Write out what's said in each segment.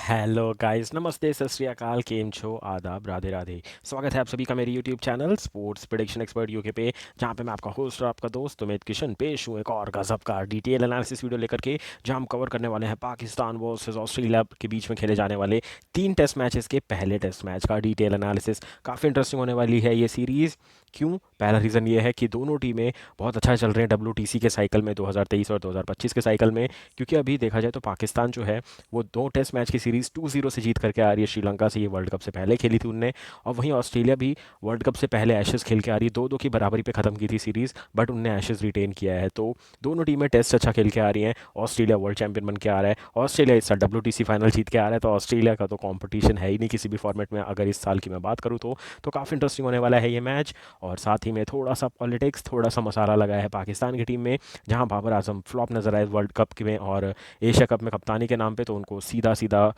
Hello guys, नमस्ते, सत श्री अकाल, केम छो, आदाब, राधे राधे। स्वागत है आप सभी का मेरे YouTube channel sports prediction expert UK पे, जहाँ पे मैं आपका होस्ट और आपका दोस्त उमेद किशन पेश हूँ एक और गजब का डिटेल एनालिसिस वीडियो लेकर के, जहाँ हम कवर करने वाले हैं पाकिस्तान वर्सेस ऑस्ट्रेलिया के बीच में खेले जाने वाले 3 टेस्ट मैचेस के पहले टेस्ट मैच का डिटेल एनालिसिस। काफ़ी इंटरेस्टिंग होने वाली है ये सीरीज़। क्यों? पहला रीज़न ये है कि दोनों टीमें बहुत अच्छा चल रहे हैं डब्ल्यूटीसी के साइकिल में, 2023 और 2025 के साइकिल में। क्योंकि अभी देखा जाए तो पाकिस्तान जो है वो 2 टेस्ट मैच की सीरीज़ 2-0 से जीत करके आ रही है श्रीलंका से। ये वर्ल्ड कप से पहले खेली थी उनने। और वहीं ऑस्ट्रेलिया भी वर्ल्ड कप से पहले एशेज़ खेल के आ रही है, 2-2 की बराबरी पे ख़त्म की थी सीरीज़, बट उनने एशेज़ रिटेन किया है। तो दोनों टीमें टेस्ट अच्छा खेल के आ रही हैं। ऑस्ट्रेलिया वर्ल्ड चैंपियन बन के आ रहा है, ऑस्ट्रेलिया इस साल डब्ल्यूटीसी फाइनल जीत के आ रहा है, तो ऑस्ट्रेलिया का तो कॉम्पिटिशन है ही नहीं किसी भी फॉर्मेट में, अगर इस साल की मैं बात करूँ तो काफ़ी इंटरेस्टिंग होने वाला है ये मैच। और साथ ही में थोड़ा सा पॉलिटिक्स, थोड़ा सा मसाला लगा है पाकिस्तान की टीम में, जहां बाबर आजम फ्लॉप नजर आए वर्ल्ड कप में और एशिया कप में कप्तानी के नाम पे, तो उनको सीधा सीधा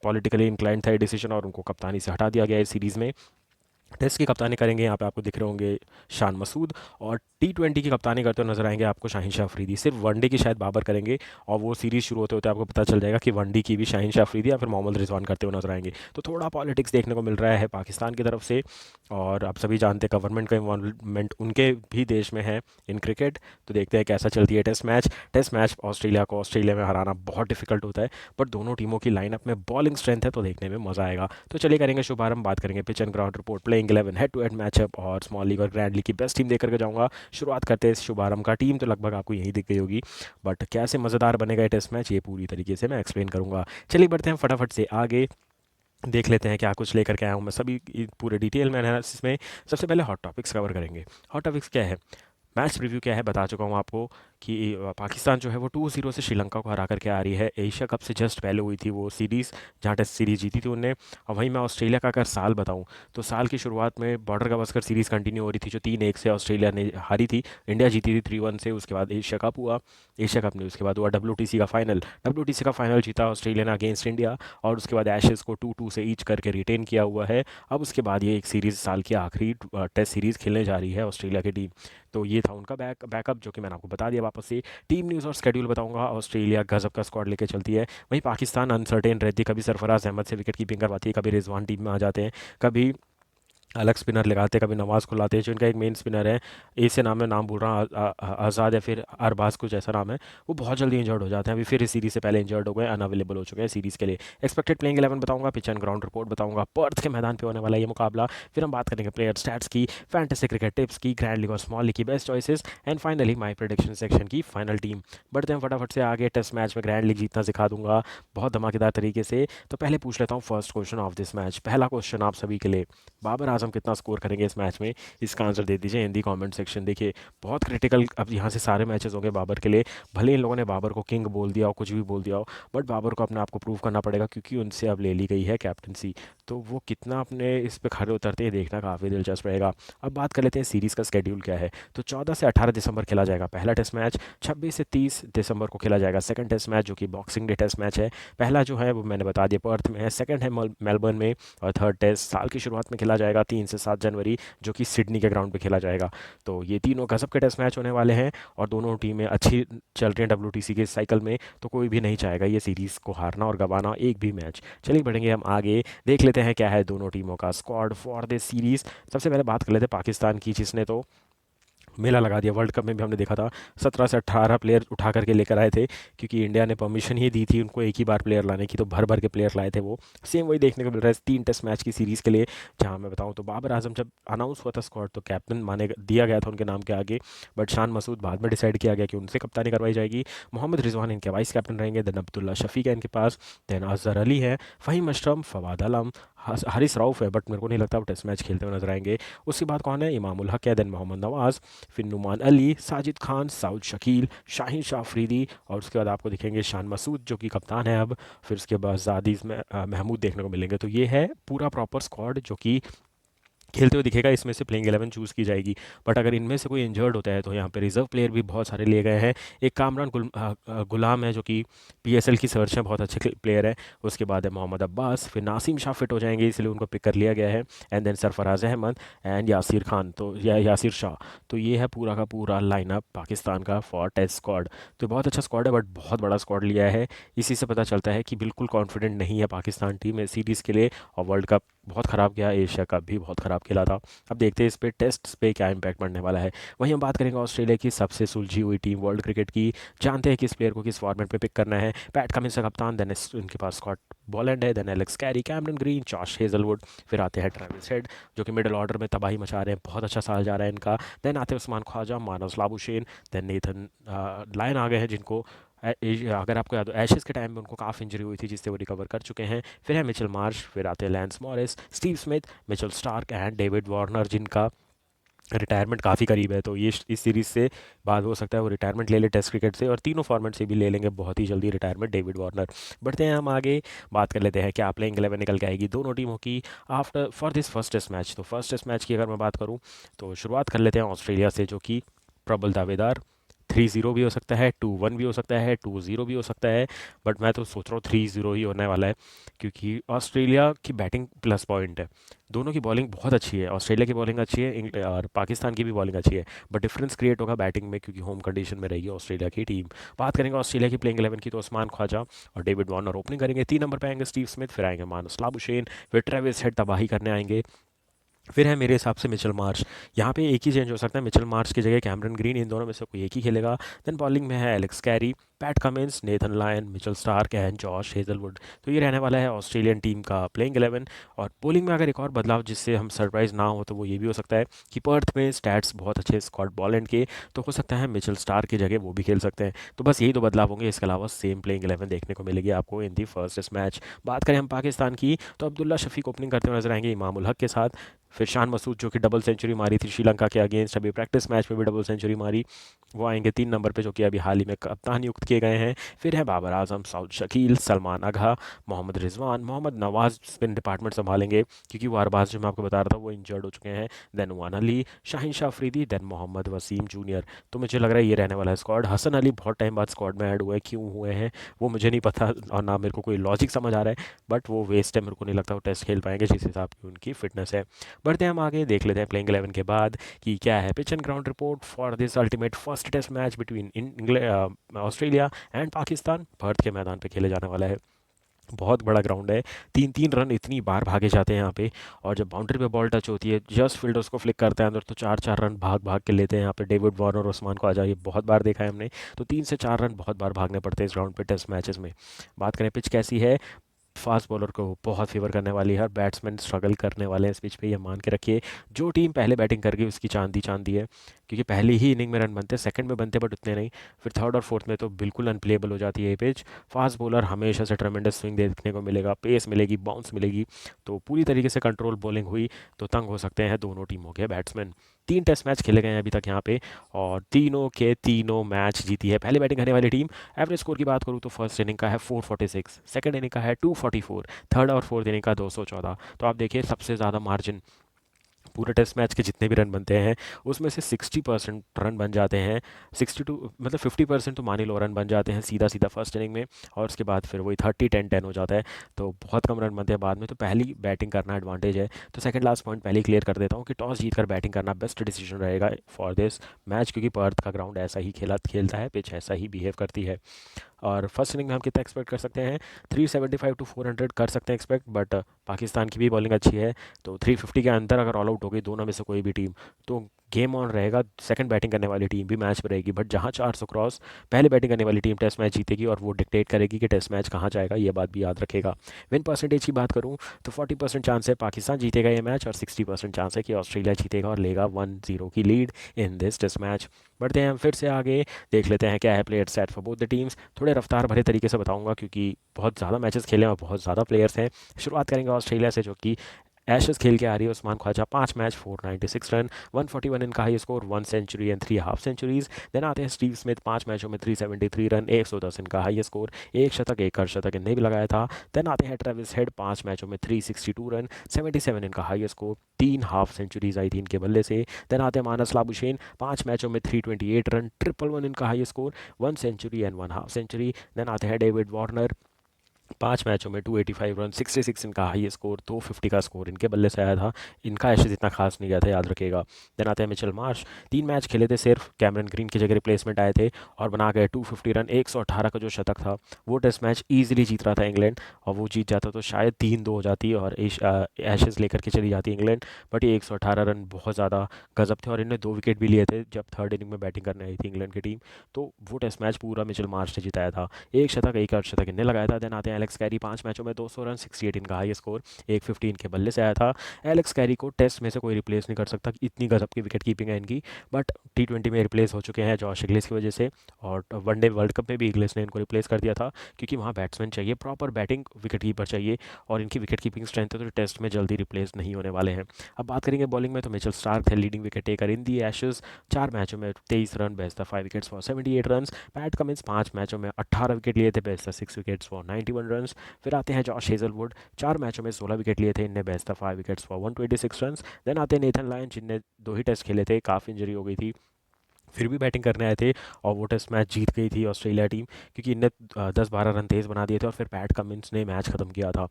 पॉलिटिकली इंक्लाइंड था ये डिसीजन और उनको कप्तानी से हटा दिया गया इस सीरीज़ में। टेस्ट की कप्तानी करेंगे यहाँ पे आपको दिख रहे होंगे शान मसूद, और टी20 की कप्तानी करते हुए नजर आएंगे आपको शाहिन शाह अफरीदी। सिर्फ वनडे की शायद बाबर करेंगे, और वो सीरीज शुरू होते होते आपको पता चल जाएगा कि वनडे की भी शाहिन शाह अफरीदी या फिर मोहम्मद रिजवान करते हुए नजर आएंगे। तो थोड़ा पॉलिटिक्स देखने को मिल रहा है पाकिस्तान की तरफ से। और आप सभी जानते हैं गवर्नमेंट का इन्वॉल्वमेंट उनके भी देश में है इन क्रिकेट। तो देखते हैं कैसा चलती है टेस्ट मैच ऑस्ट्रेलिया को ऑस्ट्रेलिया में हराना बहुत डिफिकल्ट होता है, बट दोनों टीमों की लाइनअप में बॉलिंग स्ट्रेंथ है, तो देखने में मजा आएगा। तो चलिए करेंगे शुभारंभ, बात करेंगे pitch and ground report, playing 11, head to head matchup और स्मॉल लीग और ग्रैंड लीग की बेस्ट टीम देकर के जाऊंगा। शुरुआत करते हैं इस शुभारंभ का। टीम तो लगभग आपको यही दिख गई होगी, बट कैसे मज़ेदार बनेगा ये टेस्ट मैच, ये पूरी तरीके से मैं एक्सप्लेन करूंगा। चलिए बढ़ते हैं फटाफट से आगे, देख लेते हैं क्या कुछ लेकर के आया हूँ मैं सभी पूरे डिटेल में एनालिसिस में। सबसे पहले हॉट टॉपिक्स कवर करेंगे। हॉट टॉपिक्स क्या है? मैच रिव्यू क्या है बता चुका हूँ आपको कि पाकिस्तान जो है वो 2-0 से श्रीलंका को हरा करके आ रही है। एशिया कप से जस्ट पहले हुई थी वो सीरीज़, जहाँ टेस्ट सीरीज़ जीती थी उनने। और वहीं मैं ऑस्ट्रेलिया का अगर साल बताऊँ, तो साल की शुरुआत में बॉर्डर गावस्कर सीरीज़ कंटिन्यू हो रही थी, जो 3-1 से ऑस्ट्रेलिया ने हारी थी। इंडिया जीती थी 3-1 से। उसके बाद एशिया कप हुआ, एशिया कप नहीं, उसके बाद हुआ डब्ल्यूटीसी का फाइनल जीता ऑस्ट्रेलिया ने अगेंस्ट इंडिया। और उसके बाद एशेज़ को 2-2 से ईच करके रिटेन किया हुआ है। अब उसके बाद ये एक सीरीज़, साल की आखिरी टेस्ट सीरीज़ खेलने जा रही है ऑस्ट्रेलिया की टीम। तो ये था उनका बैकअप, जो कि मैंने आपको बता दिया वापस से। टीम न्यूज़ और स्केड्यूल बताऊंगा। ऑस्ट्रेलिया गजब का स्क्वाड लेके चलती है, वहीं पाकिस्तान अनसर्टेन रहती है। कभी सरफराज अहमद से विकेट कीपिंग करवाती है, कभी रिजवान टीम में आ जाते हैं, कभी अलग स्पिनर लगाते हैं, कभी नवाज को लाते हैं। जो इनका एक मेन स्पिनर है, ए से नाम है, नाम बोल रहा हूँ, आज़ाद या फिर अरबाज कुछ ऐसा नाम है, वो बहुत जल्दी इंजर्ड हो जाते हैं। अभी फिर इस सीरीज़ से पहले इंजर्ड हो गए, अनअवेलेबल हो चुके हैं सीरीज़ के लिए। एक्सपेक्टेड प्लेइंग 11 बताऊंगा, पिच एंड ग्राउंड रिपोर्ट बताऊंगा, पर्थ के मैदान पे होने वाला ये मुकाबला। फिर हम बात करेंगे प्लेयर स्टैट्स की, फैंटेसी क्रिकेट टिप्स की, ग्रैंड लीग और स्मॉल लीग की best choices, and finally my prediction section की फाइनल टीम। बढ़ते हैं फटाफट से आगे। टेस्ट मैच में ग्रैंड लीग जीतना सिखा दूंगा बहुत धमाकेदार तरीके से। तो पहले पूछ लेता हूँ first question of this match. पहला क्वेश्चन आप सभी के लिए, बाबर आजम कितना स्कोर करेंगे इस मैच में? इसका आंसर दे दीजिए इन दी कमेंट सेक्शन। देखिए, बहुत क्रिटिकल अब यहाँ से सारे मैचेस होंगे बाबर के लिए। भले इन लोगों ने बाबर को किंग बोल दिया हो, कुछ भी बोल दिया हो, बट बाबर को अपने आप को प्रूव करना पड़ेगा, क्योंकि उनसे अब ले ली गई है कैप्टनसी। तो वो कितना अपने इस पे खड़े उतरते हैं, देखना काफ़ी दिलचस्प रहेगा। अब बात कर लेते हैं सीरीज़ का स्केड्यूल क्या है। तो 14 से 18 दिसंबर खेला जाएगा पहला टेस्ट मैच, 26 से 30 दिसंबर को खेला जाएगा सेकंड टेस्ट मैच, जो कि बॉक्सिंग डे टेस्ट मैच है। पहला जो है वो मैंने बता दिया पर्थ में है, सेकंड है मेलबर्न में, और थर्ड टेस्ट साल की शुरुआत में खेला जाएगा 3 से 7 जनवरी, जो कि सिडनी के ग्राउंड पे खेला जाएगा। तो ये तीनों गजब के टेस्ट मैच होने वाले हैं, और दोनों टीमें अच्छी चल रही हैं डब्ल्यूटीसी के साइकिल में, तो कोई भी नहीं चाहेगा ये सीरीज़ को हारना और गंवाना एक भी मैच। चलिए बढ़ेंगे हम आगे, देख लेते हैं क्या है दोनों टीमों का स्क्वाड फॉर दिस सीरीज़। सबसे पहले बात कर लेते हैं पाकिस्तान की, जिसने तो मेला लगा दिया। वर्ल्ड कप में भी हमने देखा था 17 से 18 प्लेयर उठा करके लेकर आए थे, क्योंकि इंडिया ने परमिशन ही दी थी उनको एक ही बार प्लेयर लाने की, तो भर भर के प्लेयर लाए थे वो। सेम वही देखने को मिल रहा है 3 टेस्ट मैच की सीरीज़ के लिए। जहां मैं बताऊं तो बाबर आजम जब अनाउंस हुआ था स्क्वाड, तो कैप्टन माने दिया गया था उनके नाम के आगे, बट शान मसूद बाद में डिसाइड किया गया कि उनसे कप्तानी करवाई जाएगी। मोहम्मद रिजवान इनके वाइस कैप्टन रहेंगे, देन अब्दुल्ला शफीक है इनके पास, देन अजहर अली है, फ़हीम अशरफ, फवाद आलम, हारिस रऊफ़ है, बट मेरे को नहीं लगता वो टेस्ट मैच खेलते हुए नजर आएंगे। उसके बाद कौन है? इमामुल हक है, देन मोहम्मद नवाज़, फिर नुमान अली, साजिद खान, साउद शकील, शाहीन शाह अफरीदी, और उसके बाद आपको दिखेंगे शान मसूद जो कि कप्तान है अब। फिर उसके बाद जादिज में महमूद देखने को मिलेंगे। तो ये है पूरा प्रॉपर स्क्वाड, जो कि खेलते हुए दिखेगा, इसमें से प्लेइंग 11 चूज़ की जाएगी। बट अगर इनमें से कोई इंजर्ड होता है तो यहाँ पे रिजर्व प्लेयर भी बहुत सारे लिए गए हैं। एक गुलाम है जो कि पीएसएल की सर्च में बहुत अच्छे प्लेयर है। उसके बाद है मोहम्मद अब्बास, फिर नासिम शाह फिट हो जाएंगे इसलिए उनको पिक कर लिया गया है। And then Sarfaraz Ahmed and Yasir Khan, तो या यासिर शाह। तो ये है पूरा का पूरा लाइनअप पाकिस्तान का फॉर टेस्ट स्क्वाड। तो बहुत अच्छा स्क्वाड है, बट बहुत बड़ा स्क्वाड लिया है। इसी से पता चलता है कि बिल्कुल कॉन्फिडेंट नहीं है पाकिस्तान टीम इस सीरीज़ के लिए। और वर्ल्ड कप बहुत ख़राब गया, एशिया कप भी बहुत ख़राब खेला था। अब देखते हैं इस पे टेस्ट पे क्या इम्पैक्ट पड़ने वाला है। वहीं हम बात करेंगे ऑस्ट्रेलिया की सबसे सुलझी हुई टीम वर्ल्ड क्रिकेट की। जानते हैं किस प्लेयर को किस फॉर्मेट पे पिक करना है। पैट कमिंस का कप्तान, देन उनके पास स्कॉट बॉलैंड है, then Alex Carey, Cameron Green, Josh Hazlewood. फिर आते हैं ट्रेविस हेड जो कि मिडिल ऑर्डर में तबाही मचा रहे हैं, बहुत अच्छा साल जा रहा है इनका। देन आते हैं Usman Khawaja, Marnus Labuschagne, then Nathan Lyon आ गए हैं जिनको अगर आपको याद हो एशेज़ के टाइम में उनको काफ़ी इंजरी हुई थी जिससे वो रिकवर कर चुके हैं। फिर है मिचेल मार्श, फिर आते हैं lens Morris, Steve Smith, Mitchell Starc and David Warner जिनका रिटायरमेंट काफ़ी करीब है। तो ये इस सीरीज़ से बाद हो सकता है वो रिटायरमेंट ले ले टेस्ट क्रिकेट से, और तीनों फॉर्मेट से भी ले लेंगे बहुत ही जल्दी रिटायरमेंट डेविड वार्नर। बढ़ते हैं हम आगे, बात कर लेते हैं क्या प्लेइंग 11 निकल के आएगी दोनों टीमों की after for this first test match. तो फर्स्ट टेस्ट मैच की अगर मैं बात करूँ तो शुरुआत कर लेते हैं ऑस्ट्रेलिया से, जो कि प्रबल दावेदार। 3-0 भी हो सकता है, 2-1 भी हो सकता है, 2-0 भी हो सकता है। बट मैं तो सोच रहा हूँ 3-0 ही होने वाला है, क्योंकि ऑस्ट्रेलिया की बैटिंग प्लस पॉइंट है। दोनों की बॉलिंग बहुत अच्छी है, ऑस्ट्रेलिया की बॉलिंग अच्छी है, और पाकिस्तान की भी बॉलिंग अच्छी है। बट डिफरेंस क्रिएट होगा बैटिंग में, क्योंकि होम कंडीशन में रहेगी ऑस्ट्रेलिया की टीम। बात करेंगे ऑस्ट्रेलिया की प्लेइंग 11 की, तो उस्मान ख्वाजा और डेविड वार्नर ओपनिंग करेंगे। 3 नंबर पे आएंगे स्टीव स्मिथ, फिर आएंगे मानस लाबुशेन, फिर ट्रेविस हेड तबाही करने आएंगे। फिर है मेरे हिसाब से मिचेल मार्श। यहाँ पे एक ही चेंज हो सकता है, मिचेल मार्श की जगह कैमरन ग्रीन, इन दोनों में से कोई एक ही खेलेगा। देन बॉलिंग में है Alex Carey, PAT Cummins, Nathan Lyon, Mitchell Starc and Josh Hazlewood. तो ये रहने वाला है ऑस्ट्रेलियन टीम का प्लेइंग 11। और बॉलिंग में अगर एक और बदलाव जिससे हम सरप्राइज ना हो तो वो ये भी हो सकता है कि पर्थ में स्टैट्स बहुत अच्छे स्कॉट बॉलैंड के, तो हो सकता है मिचेल स्टार्क की जगह वो भी खेल सकते हैं। तो बस यही दो बदलाव होंगे, इसके अलावा सेम प्लेइंग 11 देखने को मिलेगी आपको इन दी फर्स्ट टेस्ट मैच। बात करें हम पाकिस्तान की, तो अब्दुल्ला शफीक ओपनिंग करते हुए नजर आएंगे इमाम उल हक के साथ। फिर शान मसूद जो कि डबल सेंचुरी मारी थी श्रीलंका के अगेंस्ट, अभी प्रैक्टिस मैच में भी डबल सेंचुरी मारी, वो आएंगे 3 नंबर पे, जो कि अभी हाल ही में कप्तान नियुक्त किए गए हैं। फिर है बाबर आजम, साउद शकील, सलमान अगहा, मोहम्मद रिजवान, मोहम्मद नवाज स्पिन डिपार्टमेंट संभालेंगे क्योंकि वो अरबाज जो मैं आपको बता रहा था वो इंजर्ड हो चुके हैं। देन वान अली, शाहिन शाह अफरीदी, देन मोहम्मद वसीम जूनियर। तो मुझे लग रहा है ये रहने वाला है स्क्वाड। हसन अली बहुत टाइम बाद स्क्वाड में ऐड हुए, क्यों हुए हैं वो मुझे नहीं पता, और ना मेरे को कोई लॉजिक समझ आ रहा है। बट वो वेस्ट है, मेरे को नहीं लगता वो टेस्ट खेल पाएंगे जिस हिसाब की उनकी फिटनेस है। बढ़ते हैं हम आगे, देख लेते हैं प्लेइंग 11 के बाद कि क्या है pitch and ground report for this ultimate first test match between Australia and Pakistan. Perth के मैदान पे खेले जाने वाला है। बहुत बड़ा ग्राउंड है, 3-3 रन इतनी बार भागे जाते हैं यहाँ पे। और जब बाउंड्री पे बॉल टच होती है, जस्ट फील्डर उसको फ्लिक करता है अंदर, तो 4-4 रन भाग भाग के लेते हैं यहाँ पे डेविड वार्नर और उस्मान ख्वाजा। ये बहुत बार देखा है हमने। तो 3 से 4 रन बहुत बार भागने पड़ते हैं इस ग्राउंड पे टेस्ट मैचेस में। बात करें पिच कैसी है, फास्ट बॉलर को बहुत फेवर करने वाली है, और बैट्समैन स्ट्रगल करने वाले हैं इस पिच पे, ये मान के रखिए। जो टीम पहले बैटिंग कर गई उसकी चांदी चांदी है, क्योंकि पहली ही इनिंग में रन बनते हैं, सेकंड में बनते बट उतने नहीं। फिर थर्ड और फोर्थ में तो बिल्कुल अनप्लेबल हो जाती है ये पिच। फास्ट बॉलर हमेशा से ट्रमेंडस स्विंग देखने को मिलेगा, पेस मिलेगी, बाउंस मिलेगी। तो पूरी तरीके से कंट्रोल बॉलिंग हुई तो तंग हो सकते हैं दोनों टीमों के बैट्समैन। 3 टेस्ट मैच खेले गए हैं अभी तक यहाँ पे, और तीनों के तीनों मैच जीती है पहले बैटिंग करने वाली टीम। एवरेज स्कोर की बात करूँ तो फर्स्ट इनिंग का है 446, सेकंड इनिंग का है 244, थर्ड और फोर्थ इनिंग का 214। तो आप देखिए सबसे ज़्यादा मार्जिन पूरे टेस्ट मैच के जितने भी रन बनते हैं उसमें से 60% रन बन जाते हैं। 62 मतलब 50% तो मान ही लो रन बन जाते हैं सीधा सीधा फर्स्ट इनिंग में, और उसके बाद फिर वही 30-10-10 हो जाता है। तो बहुत कम रन बनते हैं बाद में, तो पहली बैटिंग करना एडवांटेज है। तो सेकंड लास्ट पॉइंट पहले ही क्लियर कर देता हूँ कि टॉस जीतकर बैटिंग करना बेस्ट डिसीजन रहेगा फॉर दिस मैच, क्योंकि पर्थ का ग्राउंड ऐसा ही खेलता है, पिच ऐसा ही बिहेव करती है। और फर्स्ट इनिंग में हम कितना एक्सपेक्ट कर सकते हैं, 375 to 400 कर सकते हैं एक्सपेक्ट। बट पाकिस्तान की भी बॉलिंग अच्छी है, तो 350 के अंदर अगर ऑल आउट हो गई दोनों में से कोई भी टीम, तो गेम ऑन रहेगा। सेकंड बैटिंग करने वाली टीम भी मैच में रहेगी, बट जहां 400 क्रॉस पहले बैटिंग करने वाली टीम टेस्ट मैच जीतेगी, और वो डिक्टेट करेगी कि टेस्ट मैच कहाँ जाएगा, ये बात भी याद रखेगा। विन परसेंटेज की बात करूँ तो 40% चांस है पाकिस्तान जीतेगा ये मैच, और 60% चांस है कि ऑस्ट्रेलिया जीतेगा और लेगा 1-0 की lead in this test match. बढ़ते हैं हम फिर से आगे, देख लेते हैं क्या है player set for both the teams. थोड़े रफ्तार भरे तरीके से बताऊंगा क्योंकि बहुत ज़्यादा मैचेस खेले हैं और बहुत ज़्यादा प्लेयर्स हैं। शुरुआत करेंगे ऑस्ट्रेलिया से, जो कि एशेस खेल के आ रही है उस्मान ख्वाजा, 5 मैच 496 रन, 141 इनका high score, 1 century and 3 half centuries. Then आते हैं स्टीव स्मिथ, 5 मैचों में 373 रन, 110 इनका हाई स्कोर, एक शतक एक अर्धशतक इनने भी लगाया था। देन आते हैं ट्रेविस हेड, 5 मैचों में 362 रन, 77 इनका हाई स्कोर, 3 हाफ सेंचुरीज आई थी इनके बल्ले से। देन आते हैं मानस लाबुशेन, 5 मैचों में 328 रन, 111 इनका high score, 1 century and 1 half century. Then आते हैं डेविड वार्नर, 5 मैचों में 285 रन, 66 इनका हाई स्कोर, 250 का स्कोर इनके बल्ले से आया था। इनका एशेज इतना खास नहीं गया था, याद रखिएगा। देन आते हैं मिचेल मार्श, 3 मैच खेले थे सिर्फ, कैमरन ग्रीन की जगह रिप्लेसमेंट आए थे और बना गए 250 रन, 118 का जो शतक था। वो टेस्ट मैच ईजिली जीत रहा था इंग्लैंड, और वो जीत जाता तो शायद 3-2 हो जाती और एशेज लेकर के चली जाती इंग्लैंड। बट ये 118 रन बहुत ज़्यादा गजब थे, और इन्हें 2 विकेट भी लिए थे जब थर्ड इनिंग में बैटिंग करने आई थी इंग्लैंड की टीम। तो वो टेस्ट मैच पूरा मिचेल मार्श ने जिताया था, एक शतक एक अर्धशतक इन्हें लगाया था। देन आते हैं एलेक्स कैरी, 5 मैचों में 200 रन, 68 इनका हाई स्कोर, 150 इनके बल्ले से आया था। एलेक्स कैरी को टेस्ट में से कोई रिप्लेस नहीं कर सकता, इतनी गजब की विकेट कीपिंग है इनकी। बट T20 में रिप्लेस हो चुके हैं जॉश इंग्लिस की वजह से, और वनडे वर्ल्ड कप में भी इंग्लिस ने इनको रिप्लेस कर दिया था, क्योंकि वहाँ बैट्समैन चाहिए, प्रॉपर बैटिंग विकेट कीपर चाहिए, और इनकी विकेट कीपिंग स्ट्रेंथ है तो टेस्ट में जल्दी रिप्लेस नहीं होने वाले हैं। अब बात करेंगे बॉलिंग में, तो मिचेल स्टार्क थे लीडिंग विकेट टेकर इन दी एशेज, 4 मैचों में 23 run, best 5 wickets for 78 run. PAT Cummins, 5 मैचों में 18 विकेट लिए थे, बेस्ट 6 विकेट्स फॉर 91 रन। फिर आते हैं जॉश हेजलवुड, 4 मैचों में 16 विकेट लिए थे, इनने best 5 wickets for 126 run. Then आते हैं नेथन लायन, जिनने 2 ही टेस्ट खेले थे, काफ़ी इंजरी हो गई थी, फिर भी बैटिंग करने आए थे, और वो टेस्ट मैच जीत गई थी ऑस्ट्रेलिया टीम, क्योंकि इनने 10-12 रन तेज़ बना दिए थे, और फिर पैट कमिंस ने मैच ख़त्म किया था।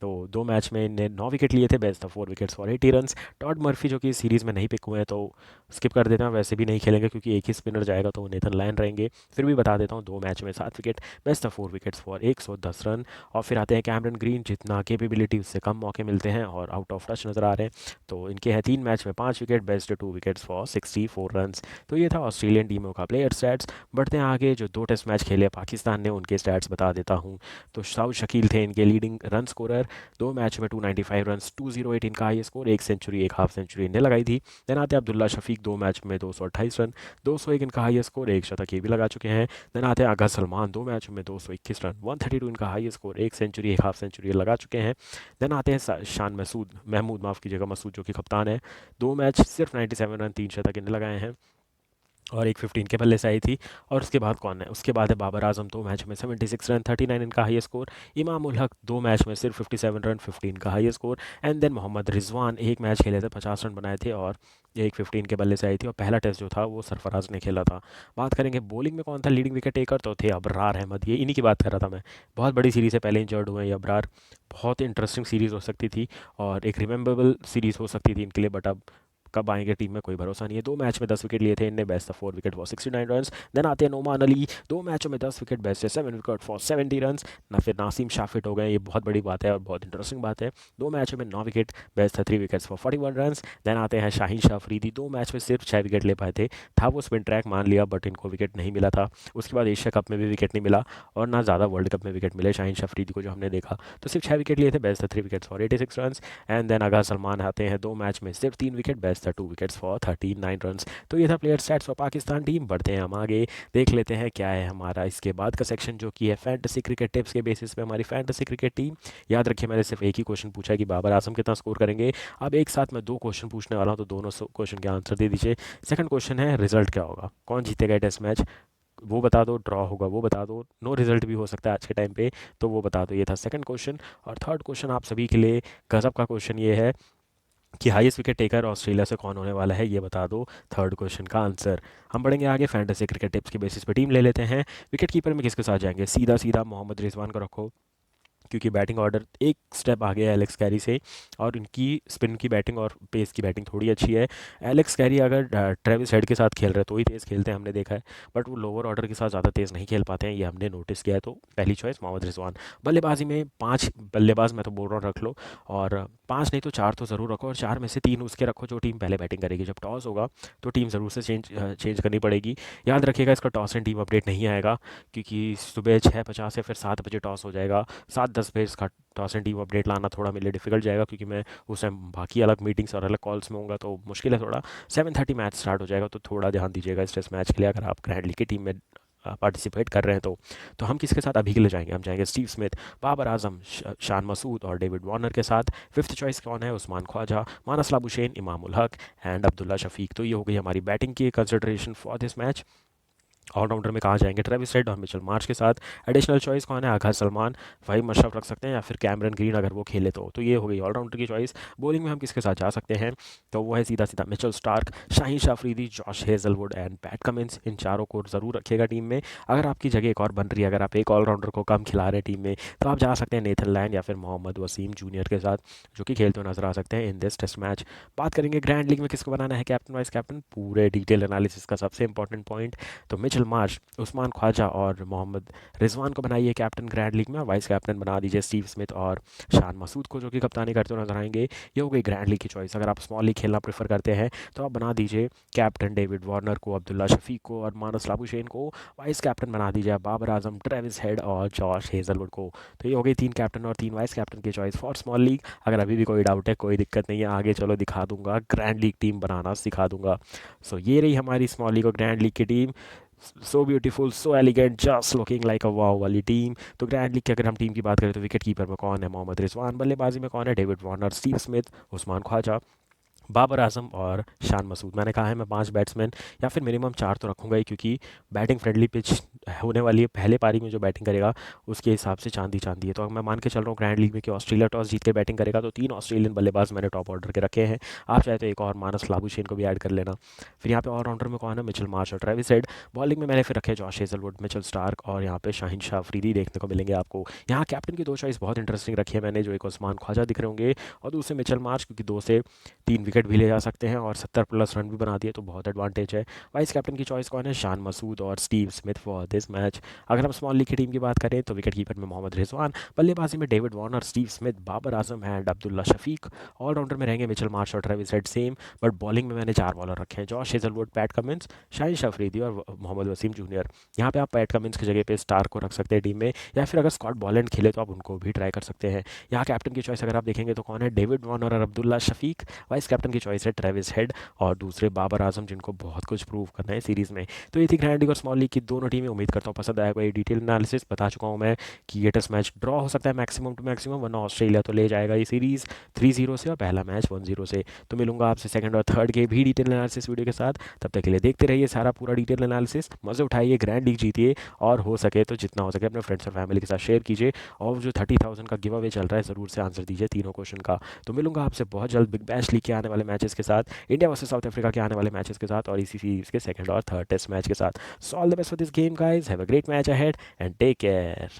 तो 2 मैच में इनने 9 विकेट लिए थे, बेस्ट था 4 wickets for 80 run. Todd Murphy जो कि इस सीरीज़ में नहीं पिक हुए हैं तो स्किप कर देते हैं, वैसे भी नहीं खेलेंगे क्योंकि एक ही स्पिनर जाएगा, तो नेथन लायन रहेंगे। फिर भी बता देता हूँ, 2 मैच में 7 विकेट, बेस्ट था 4 विकेट्स फॉर 110 रन। और फिर आते हैं कैमरन ग्रीन, जितना कैपेबिलिटी उससे कम मौके मिलते हैं और आउट ऑफ टच नज़र आ रहे हैं, तो इनके हैं 3 मैच में 5 wicket, best 2 wickets for 64 run. तो ये था ऑस्ट्रेलियन टीमों का प्लेयर स्टैट्स। बढ़ते हैं आगे, जो 2 टेस्ट मैच खेले पाकिस्तान ने उनके स्टैट्स बता देता हूँ। तो शाउद शकील थे इनके लीडिंग रन स्कोरर, 2 मैच में 295 रन, 208 इनका हाई स्कोर, 1 सेंचुरी एक हाफ सेंचुरी इन्हें लगाई थी। देन आते हैं अब्दुल्ला शफीक, 2 मैच में 228 रन, 201 इनका हाई स्कोर, एक शतक ये भी लगा चुके हैं। देन आते हैं आगा सलमान, 2 मैचों में 221 रन, 132 इनका हाई स्कोर, 1 सेंचुरी एक हाफ सेंचुरी लगा चुके हैं। देन आते हैं शान महमूद, माफ़ कीजिएगा, मसूद जो कि कप्तान है, 2 मैच सिर्फ 97 रन, 3 शतक इन्हें लगाए हैं, और एक 15 के बल्ले से आई थी। और उसके बाद कौन है, उसके बाद है बाबर आजम, 2 मैच में 76 रन, 39 इनका high score, Imam ul Haq 2 match में सिर्फ 57 रन, 15 का high score. And then Mohammad Rizwan, 1 match खेले थे, 50 रन बनाए थे, और एक 15 के बल्ले से आई थी, और पहला टेस्ट जो था वो सरफराज ने खेला था। बात करेंगे बॉलिंग में कौन था लीडिंग विकेट टेकर, तो थे अबरार अहमद, ये इन्हीं की बात कर रहा था मैं। बहुत बड़ी सीरीज़ से पहले इंजर्ड हुए हैं ये अबरार, बहुत इंटरेस्टिंग सीरीज़ हो सकती थी और एक रिमेंबरेबल सीरीज़ हो सकती थी इनके लिए, बट अब कब आएंगे टीम में कोई भरोसा नहीं है। 2 मैच में 10 विकेट लिए थे इनने, बेस्ट था 4 विकेट फॉर 69 रन। देन आते हैं नोमान अली, 2 मैचों में 10 विकेट, बेस्ट है 7 विकेट फॉर 70 रन। ना फिर नासिम शाफिट हो गए, ये बहुत बड़ी बात है और बहुत इंटरेस्टिंग बात है। 2 मैचों में 9 विकेट, बेस्ट था 3 विकेट्स फॉर 41 रन। देन आते हैं शाहीन शाह अफरीदी, 2 मैच में सिर्फ 6 विकेट ले पाए थे, था वो स्पिन ट्रैक मान लिया, बट इनको विकेट नहीं मिला था। उसके बाद एशिया कप में भी विकेट नहीं मिला, और ना ज़्यादा वर्ल्ड कप में विकेट मिले शाहीन शाह अफरीदी को जो हमने देखा, तो सिर्फ 6 विकेट लिए थे, बेस्ट था 3 wickets for 86 run. And then Agha Salman आते हैं, 2 मैच में सिर्फ 3 विकेट, बेस्ट था 2 विकेट्स फॉर 39 रन। तो ये था player stats for Pakistan team. बढ़ते हैं हम आगे, देख लेते हैं क्या है हमारा इसके बाद का सेक्शन, जो कि है फैंटेसी क्रिकेट टिप्स के बेसिस पे हमारी फैंटेसी क्रिकेट टीम। याद रखिए, मैंने सिर्फ एक ही क्वेश्चन पूछा है कि बाबर आजम कितना स्कोर करेंगे। अब एक साथ मैं 2 क्वेश्चन पूछने वाला हूँ, तो दोनों क्वेश्चन के आंसर दे दीजिए। सेकंड क्वेश्चन है, रिजल्ट क्या होगा, कौन जीतेगा टेस्ट मैच, वो बता दो, ड्रॉ होगा वो बता दो, नो रिजल्ट भी हो सकता है आज के टाइम पे, तो वो बता दो। ये था सेकंड क्वेश्चन। और थर्ड क्वेश्चन आप सभी के लिए गजब का क्वेश्चन ये है कि हाईएस्ट विकेट टेकर ऑस्ट्रेलिया से कौन होने वाला है, ये बता दो। थर्ड क्वेश्चन का आंसर। हम बढ़ेंगे आगे, फैंटेसी क्रिकेट टिप्स के बेसिस पे टीम ले लेते हैं। विकेट कीपर में किसके साथ जाएंगे, सीधा सीधा मोहम्मद रिजवान को रखो, क्योंकि बैटिंग ऑर्डर एक स्टेप आगे है एलेक्स कैरी से, और इनकी स्पिन की बैटिंग और पेस की बैटिंग थोड़ी अच्छी है। एलेक्स कैरी अगर ट्रेविस हेड के साथ खेल रहे हैं तो ही तेज़ खेलते हैं, हमने देखा है, बट वो लोअर ऑर्डर के साथ ज़्यादा तेज़ नहीं खेल पाते हैं, ये हमने नोटिस किया है। तो पहली चॉइस मोहम्मद रिजवान। बल्लेबाजी में 5 बल्लेबाज मैं तो बोल रहा हूँ रख लो, और 5 नहीं तो 4 तो ज़रूर रखो, और 4 में से 3 उसके रखो जो टीम पहले बैटिंग करेगी। जब टॉस होगा तो टीम ज़रूर से चेंज करनी पड़ेगी। याद रखिएगा, इसका टॉस एंड टीम अपडेट नहीं आएगा, क्योंकि सुबह 6:50 या फिर 7 बजे टॉस हो जाएगा, 7:10 पे इसका टॉस एंड टीम अपडेट लाना थोड़ा मेरे लिए डिफिकल्ट जाएगा, क्योंकि मैं उस टाइम बाकी अलग मीटिंग्स और अलग कॉल्स में होऊंगा, तो मुश्किल है थोड़ा। 7:30 मैच स्टार्ट हो जाएगा, तो थोड़ा ध्यान दीजिएगा इस टेस्ट मैच के लिए, अगर आप ग्रैंड लीग की टीम में पार्टिसिपेट कर रहे हैं। तो हम किसके साथ अभी के लिए जाएंगे? हम जाएंगे स्टीव स्मिथ, बाबर आजम, शान मसूद और डेविड वार्नर के साथ। फिफ्थ चॉइस कौन है? Usman Khawaja, Marnus Labuschagne, Imam ul Haq and Abdullah Shafiq. तो ये हो गई हमारी बैटिंग की consideration for this match. Allrounder में कहाँ जाएंगे? ट्रेविस हेड और मिचेल मार्श के साथ। एडिशनल चॉइस कौन है? आगाज सलमान, वहीम अशरफ रख सकते हैं या फिर कैमरन ग्रीन अगर वो खेले तो ये हो गई ऑलराउंडर की चॉइस। बॉलिंग में हम किसके साथ जा सकते हैं? तो वो है सीधा सीधा Mitchell Starc, Shaheen Shah Afridi, Josh Hazlewood and Pat Cummins. इन चारों को ज़रूर रखिएगा टीम में। अगर आपकी जगह एक और बन रही है, अगर आप एक ऑलराउंडर को कम खिला रहे हैं टीम में, तो आप जा सकते हैं नेथन लैंड या फिर मोहम्मद वसीम जूनियर के साथ, जो कि खेलते हुए नजर आ सकते हैं इन दिस टेस्ट मैच। बात करेंगे ग्रैंड लीग में किसको बनाना है कैप्टन वाइस कैप्टन, पूरे डिटेल एनालिसिस का सबसे इंपॉर्टेंट पॉइंट। तो मिचेल मार्श, उस्मान ख्वाजा और मोहम्मद रिजवान को बनाइए कैप्टन ग्रैंड लीग में, और वाइस कैप्टन बना दीजिए स्टीव स्मिथ और शान मसूद को, जो कि कप्तानी करते हुए नजर आएंगे। ये हो गई ग्रैंड लीग की चॉइस। अगर आप स्मॉल लीग खेलना प्रेफर करते हैं तो आप बना दीजिए कैप्टन डेविड वार्नर को, अब्दुल्ला शफीक को और मानस लाबुशेन को। वाइस कैप्टन बना दीजिए बाबर आजम, ट्रेविस हेड और जॉश हेजलवुड को। तो ये हो गई 3 कैप्टन और 3 वाइस कैप्टन की चॉइस फॉर स्मॉल लीग। अगर अभी भी कोई डाउट है, कोई दिक्कत नहीं है, आगे चलो दिखा दूंगा, ग्रैंड लीग टीम बनाना सिखा दूंगा। सो ये रही हमारी स्मॉल लीग और ग्रैंड लीग की team. So beautiful, so elegant, just looking like a wow वाली टीम। तो ग्रैंड लीग की अगर हम टीम की बात करें तो विकेट कीपर में कौन है? मोहम्मद रिजवान। बल्लेबाजी में कौन है? David Warner, Steve Smith, Usman Khawaja, Babar Azam और शान मसूद। मैंने कहा है मैं 5 बैट्समैन या फिर मिनिमम 4 तो रखूंगा ही, क्योंकि बैटिंग फ्रेंडली पिच होने वाली है। पहले पारी में जो बैटिंग करेगा उसके हिसाब से चांदी चांदी है। तो अगर मैं मान के चल रहा हूँ ग्रैंड लीग में कि ऑस्ट्रेलिया टॉस जीत के बैटिंग करेगा, तो 3 ऑस्ट्रेलियन बल्लेबाज मैंने टॉप ऑर्डर के रखे हैं। आप चाहे तो एक और मानस लाबुशेन को भी ऐड कर लेना। फिर यहाँ पे ऑलराउंडर में कौन है? मिचेल मार्श और ट्रेविस हेड। बॉलिंग में मैंने फिर रखे जॉश हेजलवुड, मिचेल स्टार्क और यहाँ पे शाहीन शाह अफरीदी देखने को मिलेंगे आपको। यहाँ कैप्टन की 2 चॉइस बहुत इंटरेस्टिंग रखी है मैंने, जो एक उस्मान ख्वाजा दिख रहे होंगे और दूसरे मिचेल मार्श, क्योंकि 2 से 3 विकेट भी ले जा सकते हैं और 70+ रन भी बना दिए, तो बहुत एडवांटेज है। वाइस कैप्टन की चॉइस कौन है? शान मसूद और Steve Smith for this match. अगर हम स्मॉल लीग की टीम की बात करें तो विकेट कीपर में मोहम्मद रिजवान, बल्लेबाजी में David Warner, Steve Smith, Babar Azam and Abdullah Shafique. Allrounder में रहेंगे मिचेल मार्श और Travis Head same, but bowling में मैंने 4 बॉलर रखे हैं, Josh Hazlewood, Pat Cummins, Shaheen Shah Afridi और मोहम्मद वसीम जूनियर। यहाँ पे आप पैट कमिंस की जगह पे स्टार को रख सकते हैं टीम में, या फिर अगर स्कॉट बॉलैंड खेले तो आप उनको भी ट्राई कर सकते हैं। यहाँ कैप्टन की चॉइस अगर आप देखेंगे तो कौन है? डेविड वार्नर और अब्दुल्ला शफीक। वाइस कैप्टन की चॉइस है ट्रेविस हेड और दूसरे बाबर आजम, जिनको बहुत कुछ प्रूव करना है सीरीज़ में। तो ये थी ग्रैंड लीग और स्मॉल लीग की दोनों टीमें। उम्मीद करता हूँ पसंद आएगा। ये डिटेल एनालिसिस बता चुका हूँ मैं कि ये टेस्ट मैच ड्रॉ हो सकता है मैक्सिमम टू मैक्सिमम, वरना ऑस्ट्रेलिया तो ले जाएगा ये सीरीज़ 3-0 से और पहला मैच 1-0 से। तो मिलूंगा आपसे सेकंड और थर्ड के भी डिटेल एनालिसिस वीडियो के साथ। तब तक के लिए देखते रहिए सारा पूरा डिटेल एनालिसिस, मज़े उठाइए, ग्रैंड लीग जीतिए और हो सके तो जितना हो सके अपने फ्रेंड्स और फैमिली के साथ शेयर कीजिए। और जो 30,000 का गिव अवे चल रहा है, ज़रूर से आंसर दीजिए तीनों क्वेश्चन का। तो मिलूंगा आपसे बहुत जल्द बिग बैश लीग के आने वाले मैचेस के साथ, इंडिया वर्सेस साउथ अफ्रीका के आने वाले मैचेस के साथ और इसी सीरीज के सेकंड और थर्ड टेस्ट मैच के साथ। So all the best for this game guys, have a great match ahead and take care.